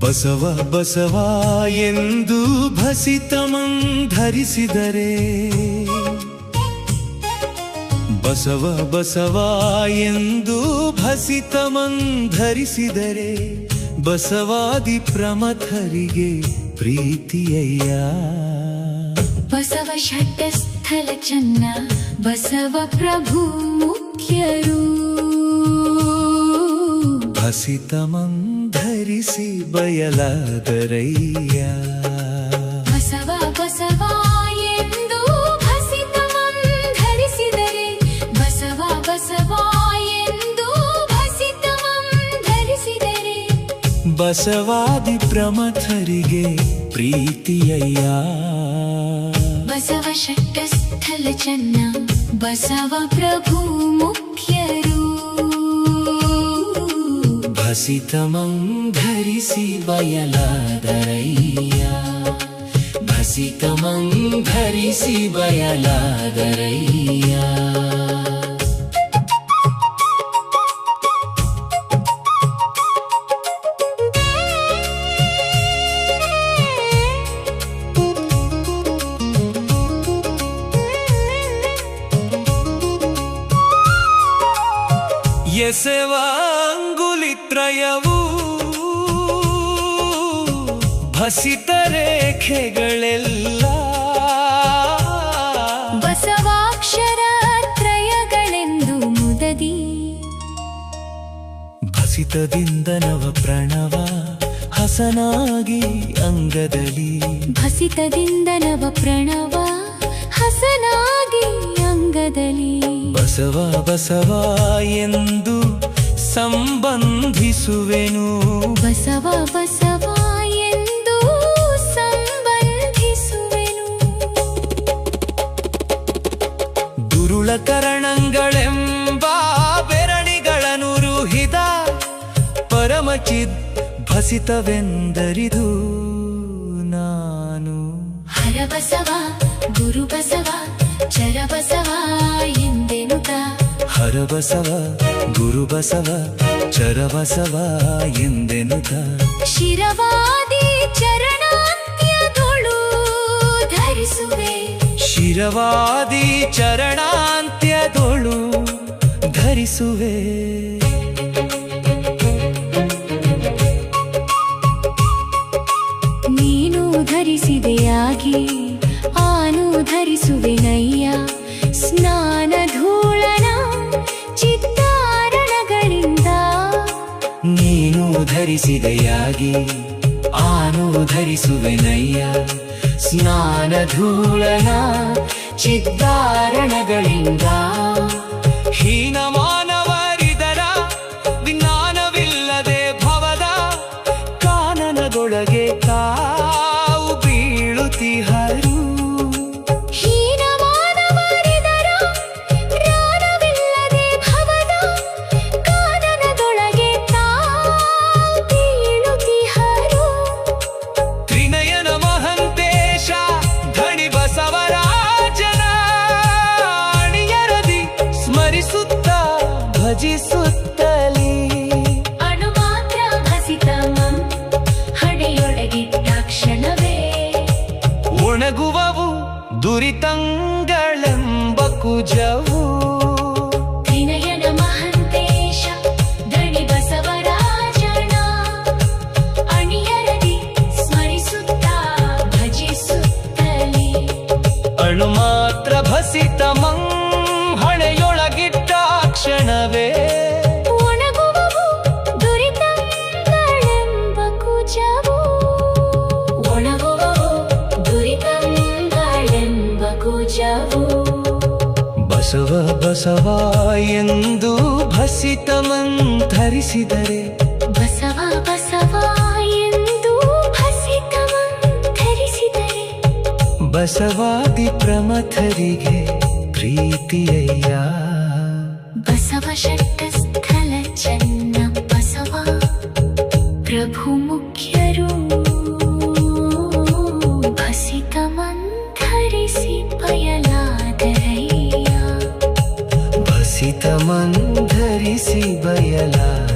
ಬಸವ ಬಸವ ಎಂದು ಭಸಿತಮಂಧರಿಸಿದರೆ, ಬಸವ ಬಸವ ಎಂದು ಭಸಿತಮಂಧರಿಸಿದರೆ, ಬಸವಾದಿ ಪ್ರಮಥರಿಗೆ ಪ್ರೀತಿಯಯ್ಯ. ಬಸವ ಷಟ್ಟಸ್ಥಲ ಚನ್ನ ಬಸವ ಪ್ರಭು ಮುಖ್ಯರು, ಭಸಿತಮಂಧರಿಸಿ ಬಯಲಾದರಯ್ಯ. ಬಸವ ಬಸವ ಎಂದು ಭಸಿತಮಂಧರಿಸಿದರೆ, ಬಸವ ಬಸವ ಎಂದು ಭಸಿತಮಂಧರಿಸಿದರೆ, ಬಸವಾದಿ ಪ್ರಮಥರಿಗೆ ಪ್ರೀತಿಯಯ್ಯ. ಬಸವ ಷಟ್ಟಸ್ಥಲ ಚನ್ನ ಬಸವ ಪ್ರಭು ಮುಖ್ಯರು, ಭಸಿತಮಂಧರಿಸಿ ಬಯಲಾದರಯ್ಯ. ಭಸಿತಮಂಧರಿಸಿ ಬಯಲಾದರಯ್ಯ. ಎಸೆವ ಅಂಗುಲಿತ್ರಯವು ಭಸಿತ ರೇಖೆಗಳೆಲ್ಲ, ಬಸವಾಕ್ಷರ ತ್ರಯಗಳೆಂದು ಮುದದಿ, ಭಸಿತದಿಂದ ನವ ಪ್ರಣವ ಹಸನಾಗಿ ಅಂಗದಲ್ಲಿ, ಭಸಿತದಿಂದ ನವ ಪ್ರಣವ ಹಸನಾಗಿ ಅಂಗದಲ್ಲಿ, ಬಸವ ಬಸವ ಎಂದು ಸಂಬಂಧಿಸುವೆನು, ಬಸವ ಬಸವ ಎಂದು ಸಂಬಂಧಿಸುವೆನು. ದುರುಳ ಕರಣಗಳೆಂಬ ಬೆರಳಿಗಳನ್ನು ರುಹಿದ ಪರಮಚಿದ್ ಭಸಿತವೆಂದರಿದು ನಾನು. ಹರಬಸವ ಗುರುಬಸವ ಚರಬಸವ ಎಂದೆನುತ, ಹರಬಸವ ಗುರುಬಸವ ಚರಬಸವ ಎಂದೆನುತ, ಶಿರವಾದಿ ಚರಣಾಂತ್ಯದೊಳು ಧರಿಸುವೆ, ಶಿರವಾದಿ ಚರಣಾಂತ್ಯದೊಳು ಧರಿಸುವೆ. ನೀನು ಧರಿಸಿದೆಯಾಗಿ ಆನು ಧರಿಸುವೆನಯ್ಯ, ಸ್ನಾನ ಧೂಳನ ಚಿತ್ತಾರಣಗಳಿಂದ. ನೀನು ಧರಿಸಿದೆಯಾಗಿ ಆನು ಧರಿಸುವೆನಯ್ಯ, ಸ್ನಾನ ಧೂಳನ ಚಿತ್ತಾರಣಗಳಿಂದ. ಹೀನ ಮಾನವರಿದರ ವಿಜ್ಞಾನವಿಲ್ಲದೆ ಭವದ ಕಾನನದೊಳಗೆ ತಾವು ಬೀಳುತ್ತಿಹರು. ಹೀನ ಮಾನವರಿದರ ಜ್ಞಾನವಿಲ್ಲದೆ ಭವದ ಕಾನನದೊಳಗೆ ತಾವು ಬೀಳುತ್ತಿಹರು. ತ್ರಿನಯನ ಮಹಂತೇಶ ಧಣಿ ಬಸವರಾಜನ ಅಣಿಯರದಿ ಸ್ಮರಿಸುತ್ತ ಭಜಿಸುತ್ತಲೀ, ಅಣು ಮಾತ್ರ ಭಸಿತಮಂ ಹಣೆಯೊಳಗಿಟ್ಟಾಕ್ಷಣವೇ, ಒಣಗುವವು ದುರಿತಂಗಳೆಂಬ ಕುಜವು. ತ್ರಿನಯನ ಮಹಂತೇಶ ಧಣಿ ಬಸವರಾಜನ ಅಣಿಯರದಿ ಸ್ಮರಿಸುತ್ತ ಭಜಿಸುತ್ತಲೇ, ಅಣು ಮಾತ್ರ ಭಸಿತಮಂ ಹಣೆಯೊಳಗಿಟ್ಟ ಕ್ಷಣವೇ, ಒಣಗುವವು ದುರಿತಂಗಳೆಂಬ ಕುಜವು, ಒಣಗುವವು ದುರಿತಂಗಳೆಂಬ ಕುಜವು. ಬಸವ ಬಸವ ಎಂದು ಭಸಿತಮಂಧರಿಸಿದರೆ, ಬಸವ ಬಸವ ಎಂದು ಭಸಿತಮಂಧರಿಸಿದರೆ, ಬಸವಾದಿ ಪ್ರಮಥರಿಗೆ ಪ್ರೀತಿಯಯ್ಯ. ಬಸವ ಷಟ್ಟಸ್ಥಲ ಚನ್ನ ಬಸವ ಪ್ರಭು ಮುಖ್ಯರು, ಭಸಿತಮಂಧರಿಸಿ ಬಯಲಾದರಯ್ಯ. ಭಸಿತಮಂಧರಿಸಿ ಬಯಲಾದರಯ್ಯ.